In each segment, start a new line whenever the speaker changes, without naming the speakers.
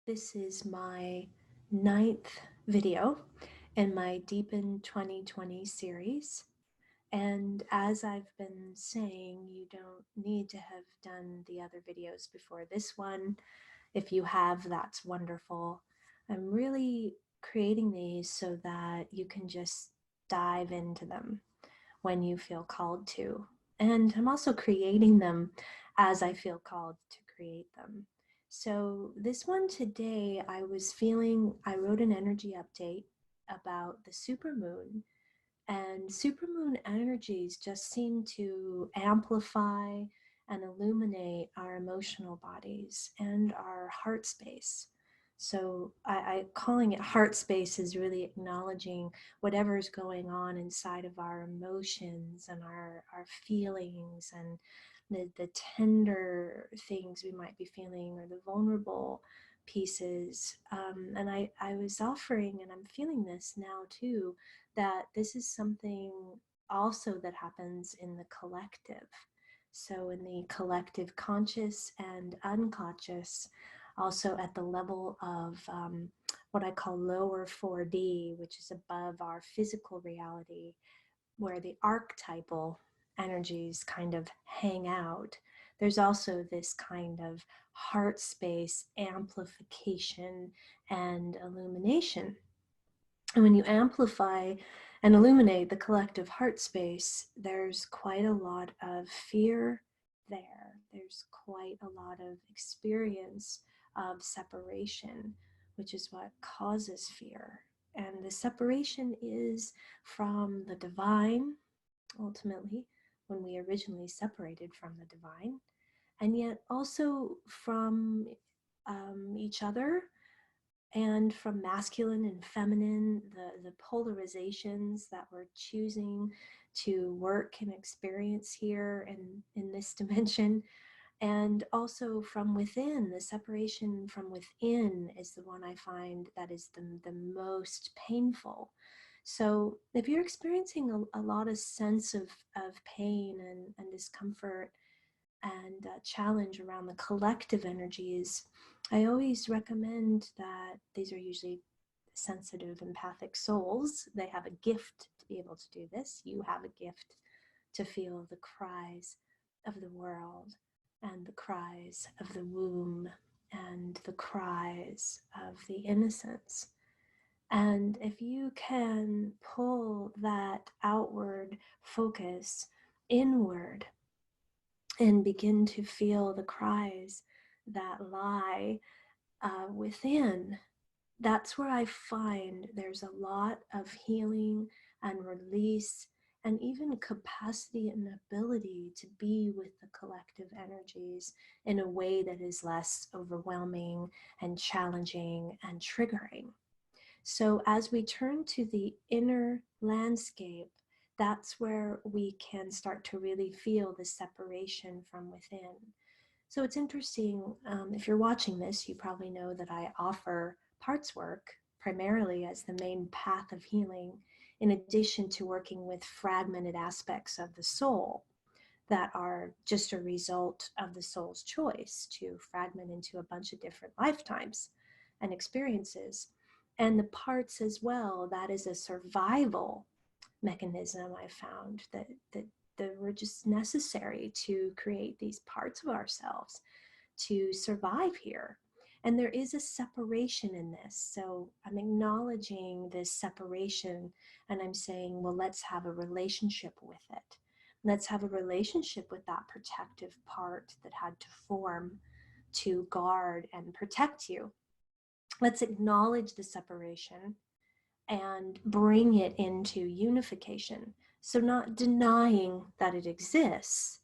This is my 9th video in my Deepen 2020 series. And as I've been saying, you don't need to have done the other videos before this one. If you have, that's wonderful. I'm really creating these so that you can just dive into them when you feel called to. And I'm also creating them as I feel called to create them. So this one today, I wrote an energy update about the supermoon, and supermoon energies just seem to amplify and illuminate our emotional bodies and our heart space. So I calling it heart space is really acknowledging whatever's going on inside of our emotions and our feelings and the tender things we might be feeling, or the vulnerable pieces. And I was offering, and I'm feeling this now too, that this is something also that happens in the collective. So in the collective conscious and unconscious, also at the level of what I call lower 4D, which is above our physical reality, where the archetypal energies kind of hang out. There's also this kind of heart space amplification and illumination. And when you amplify and illuminate the collective heart space, there's quite a lot of fear there. There's quite a lot of experience of separation, which is what causes fear. And the separation is from the divine, ultimately, when we originally separated from the divine, and yet also from each other, and from masculine and feminine, the polarizations that we're choosing to work and experience here in this dimension. And also from within, the separation from within is the one I find that is the most painful. So if you're experiencing a lot of sense of pain and discomfort and challenge around the collective energies, I always recommend that these are usually sensitive, empathic souls. They have a gift to be able to do this. You have a gift to feel the cries of the world and the cries of the womb and the cries of the innocence. And if you can pull that outward focus inward and begin to feel the cries that lie within, that's where I find there's a lot of healing and release, and even capacity and ability to be with the collective energies in a way that is less overwhelming and challenging and triggering. So as we turn to the inner landscape, that's where we can start to really feel the separation from within. So it's interesting, if you're watching this, you probably know that I offer parts work primarily as the main path of healing, in addition to working with fragmented aspects of the soul that are just a result of the soul's choice to fragment into a bunch of different lifetimes and experiences. And the parts as well, that is a survival mechanism I found that were just necessary to create these parts of ourselves to survive here. And there is a separation in this. So I'm acknowledging this separation, and I'm saying, well, let's have a relationship with it. Let's have a relationship with that protective part that had to form to guard and protect you. Let's acknowledge the separation and bring it into unification. So not denying that it exists.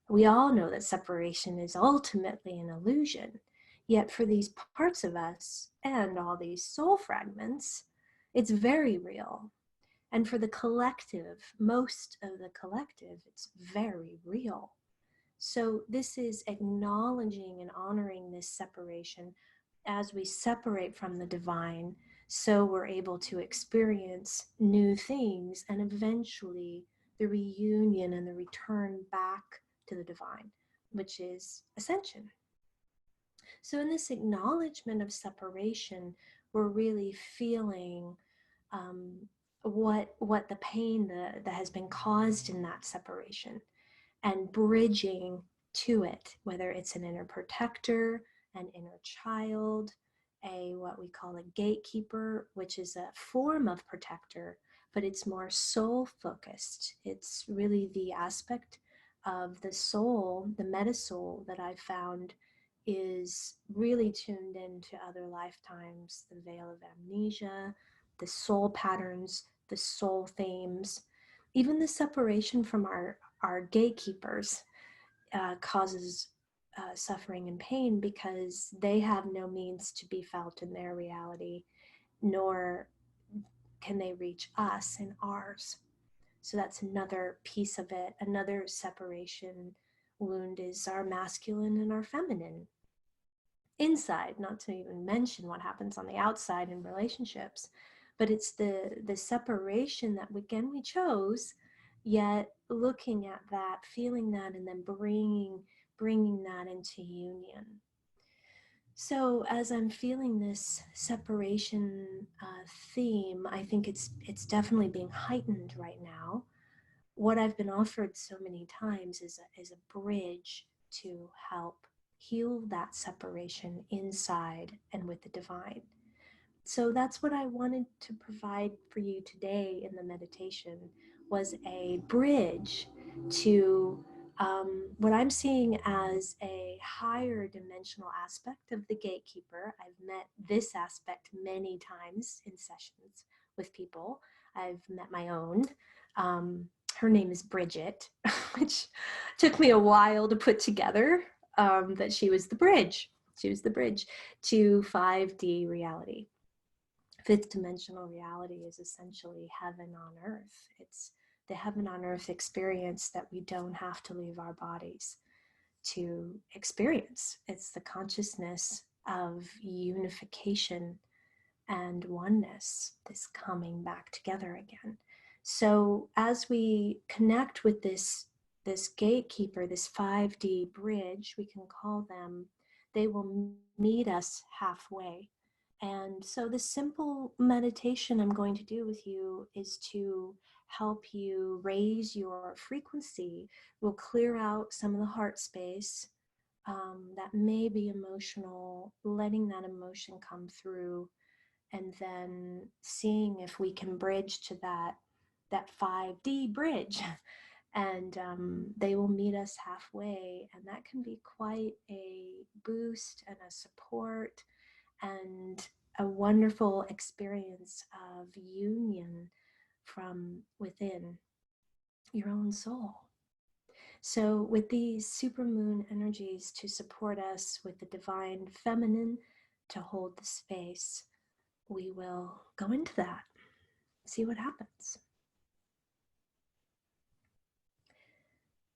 We all know that separation is ultimately an illusion. Yet for these parts of us and all these soul fragments, it's very real. And for the collective, most of the collective, it's very real. So this is acknowledging and honoring this separation as we separate from the divine, so we're able to experience new things and eventually the reunion and the return back to the divine, which is ascension. So in this acknowledgement of separation, we're really feeling um, what the pain that has been caused in that separation, and bridging to it, whether it's an inner protector, an inner child, a what we call a gatekeeper, which is a form of protector, but it's more soul focused. It's really the aspect of the soul, the meta soul, that I found is really tuned into other lifetimes, the veil of amnesia, the soul patterns, the soul themes, even the separation from our gatekeepers causes suffering and pain because they have no means to be felt in their reality, nor can they reach us in ours. So that's another piece of it. Another separation wound is our masculine and our feminine inside, not to even mention what happens on the outside in relationships. But it's the separation that again we chose, yet looking at that, feeling that, and then bringing that into union. So as I'm feeling this separation theme, I think it's definitely being heightened right now. What I've been offered so many times is a bridge to help heal that separation inside and with the divine. So that's what I wanted to provide for you today in the meditation, was a bridge to what I'm seeing as a higher dimensional aspect of the gatekeeper. I've met this aspect many times in sessions with people. I've met my own. Her name is Bridget, which took me a while to put together, that she was the bridge. She was the bridge to 5D reality. Fifth dimensional reality is essentially heaven on earth. It's the heaven on earth experience that we don't have to leave our bodies to experience. It's the consciousness of unification and oneness, this coming back together again. So as we connect with this gatekeeper, this 5D bridge, we can call them, they will meet us halfway. And so the simple meditation I'm going to do with you is to help you raise your frequency. We'll clear out some of the heart space that may be emotional, letting that emotion come through, and then seeing if we can bridge to that 5D bridge. And they will meet us halfway, and that can be quite a boost and a support and a wonderful experience of union from within your own soul. So with these supermoon energies to support us with the divine feminine to hold the space, we will go into that, see what happens.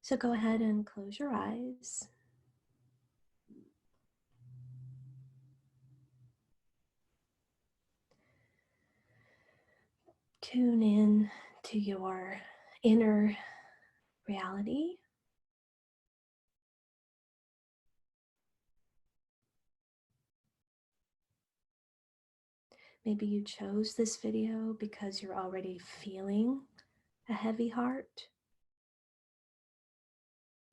So go ahead and close your eyes. Tune in to your inner reality. Maybe you chose this video because you're already feeling a heavy heart,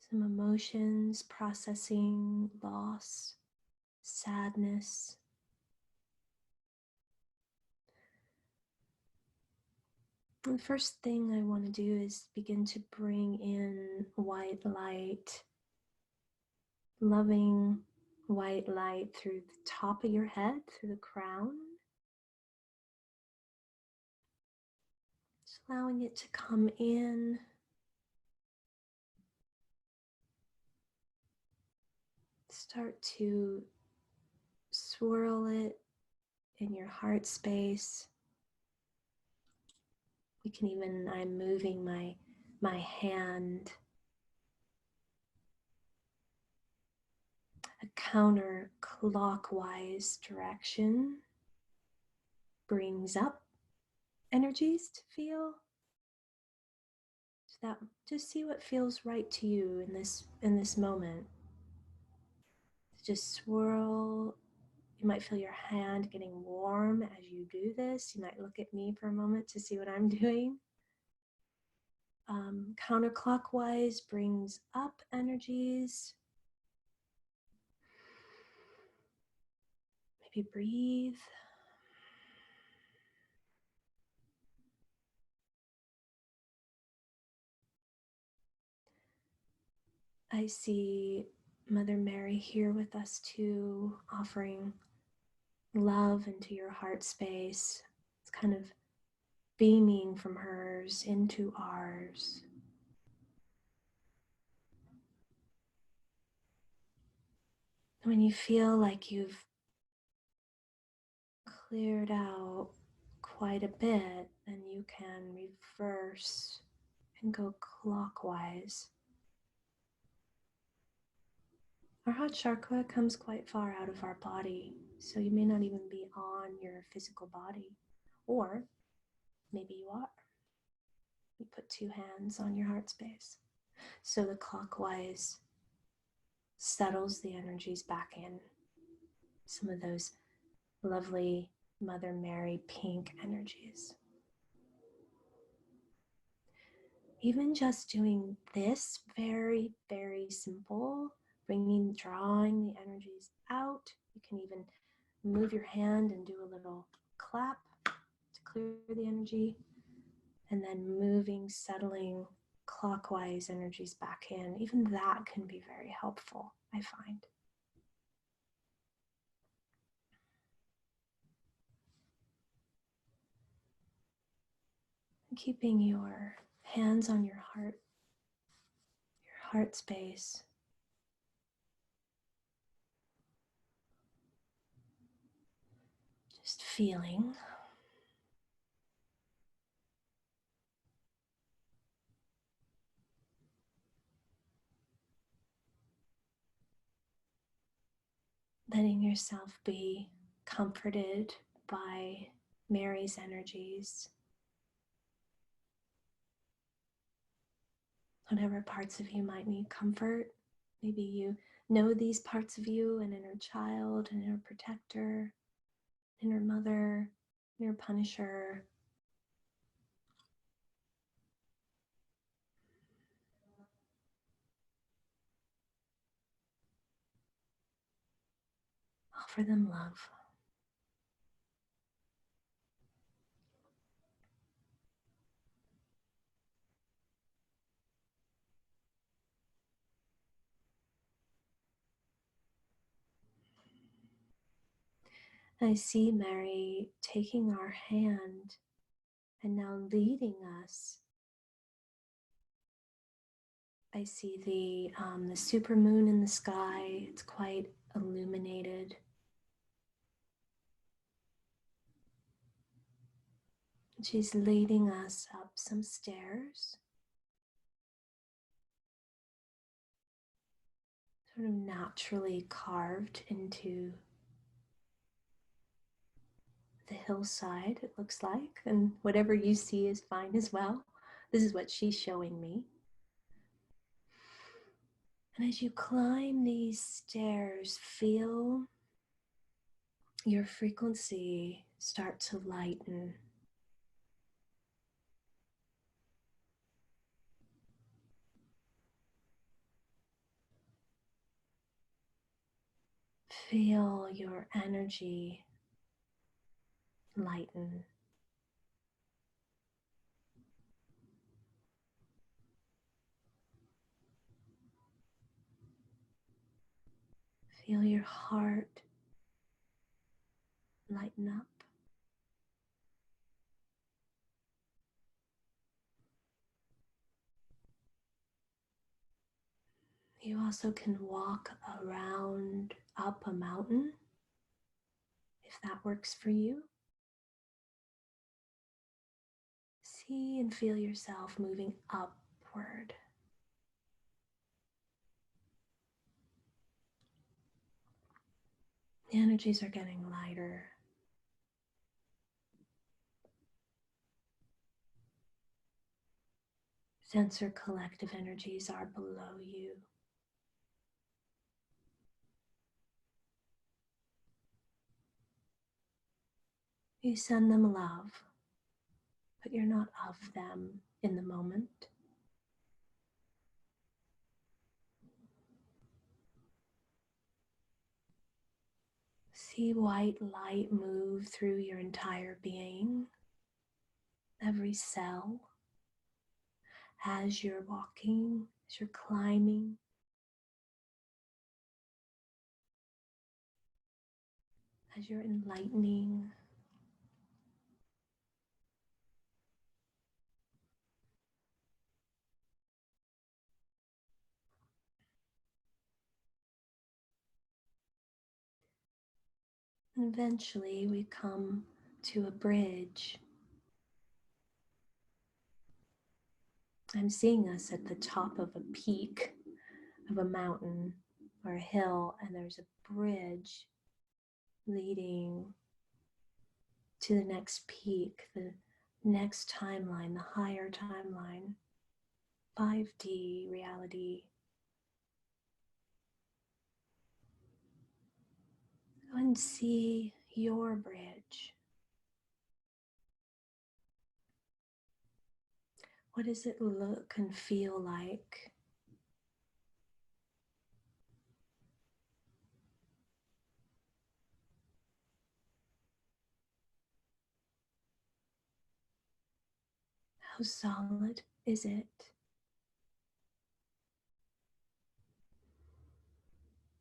some emotions, processing loss, sadness. And the first thing I want to do is begin to bring in white light, loving white light through the top of your head, through the crown. Just allowing it to come in. Start to swirl it in your heart space. You can even, I'm moving my hand a counterclockwise direction, brings up energies to feel. So that, just see what feels right to you in this moment. Just swirl. You might feel your hand getting warm as you do this. You might look at me for a moment to see what I'm doing. Counterclockwise brings up energies. Maybe breathe. I see Mother Mary here with us too, offering love into your heart space. It's kind of beaming from hers into ours. When you feel like you've cleared out quite a bit, then you can reverse and go clockwise. Our heart chakra comes quite far out of our body, so you may not even be on your physical body, or maybe you are. You put two hands on your heart space. So the clockwise settles the energies back in. Some of those lovely Mother Mary pink energies. Even just doing this very, very simple, drawing the energies out. You can even move your hand and do a little clap to clear the energy, and then moving, settling clockwise energies back in. Even that can be very helpful, I find. Keeping your hands on your heart space. Just feeling. Letting yourself be comforted by Mary's energies. Whatever parts of you might need comfort. Maybe you know these parts of you, an inner child, an inner protector, inner mother, inner punisher. Offer them love. I see Mary taking our hand and now leading us. I see the supermoon in the sky. It's quite illuminated. She's leading us up some stairs, sort of naturally carved into the hillside, it looks like, and whatever you see is fine as well. This is what she's showing me. And as you climb these stairs, feel your frequency start to lighten. Feel your energy lighten. Feel your heart lighten up. You also can walk around up a mountain if that works for you. See and feel yourself moving upward. The energies are getting lighter. Sensor collective energies are below you. You send them love, but you're not of them in the moment. See white light move through your entire being, every cell, as you're walking, as you're climbing. As you're enlightening. And eventually we come to a bridge. I'm seeing us at the top of a peak of a mountain or a hill, and there's a bridge leading to the next peak, the next timeline, the higher timeline, 5D reality. Go and see your bridge. What does it look and feel like? How solid is it?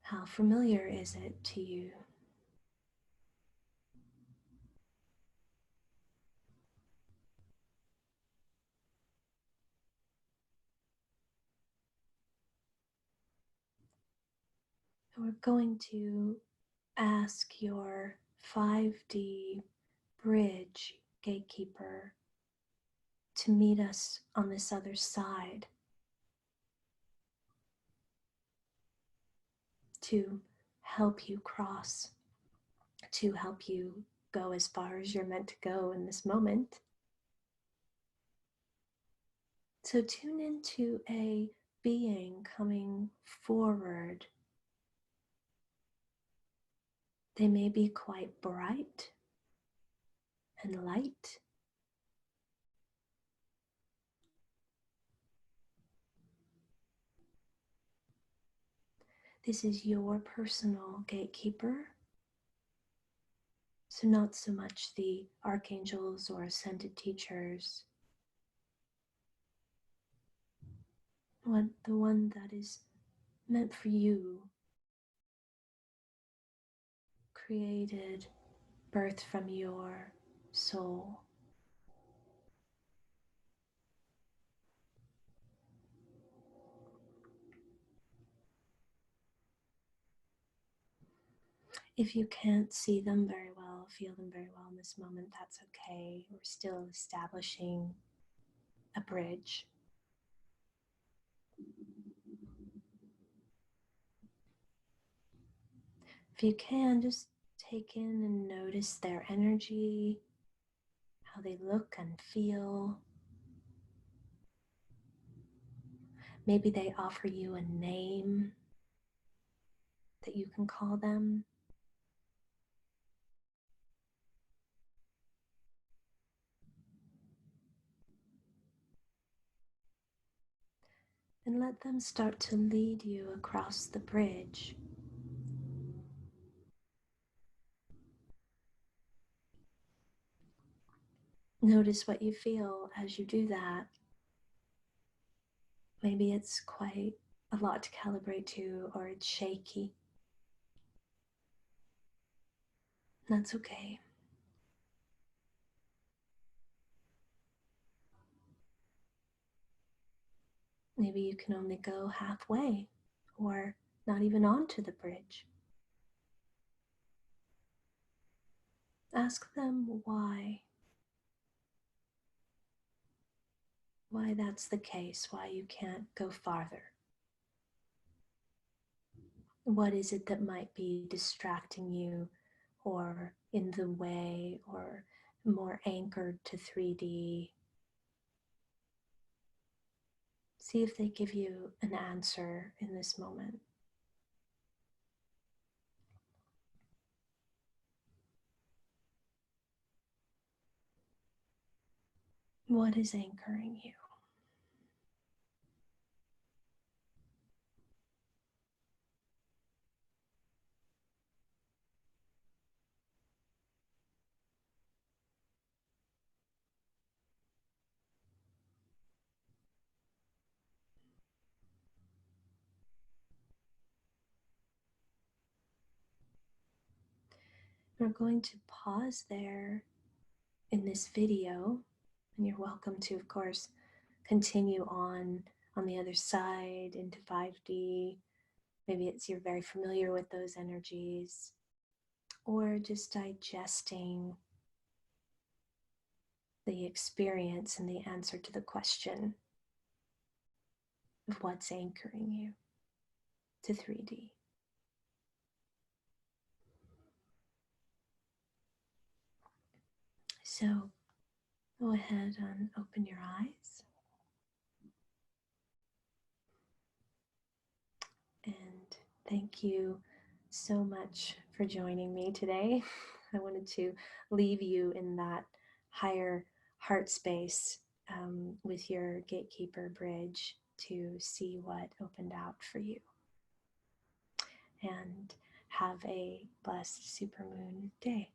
How familiar is it to you? And we're going to ask your 5D bridge gatekeeper to meet us on this other side, to help you cross, to help you go as far as you're meant to go in this moment. So tune into a being coming forward. They may be quite bright and light. This is your personal gatekeeper. So not so much the archangels or ascended teachers, but the one that is meant for you, created, birthed from your soul. If you can't see them very well, feel them very well in this moment, that's okay. We're still establishing a bridge. If you can, just take in and notice their energy, how they look and feel. Maybe they offer you a name that you can call them. And let them start to lead you across the bridge. Notice what you feel as you do that. Maybe it's quite a lot to calibrate to, or it's shaky. That's okay. Maybe you can only go halfway, or not even onto the bridge. Ask them why. Why that's the case, why you can't go farther. What is it that might be distracting you, or in the way, or more anchored to 3D? See if they give you an answer in this moment. What is anchoring you? We're going to pause there in this video, and you're welcome to, of course, continue on the other side into 5D. Maybe it's you're very familiar with those energies, or just digesting the experience and the answer to the question of what's anchoring you to 3D. So go ahead and open your eyes. And thank you so much for joining me today. I wanted to leave you in that higher heart space with your Gatekeeper bridge to see what opened out for you. And have a blessed Supermoon day.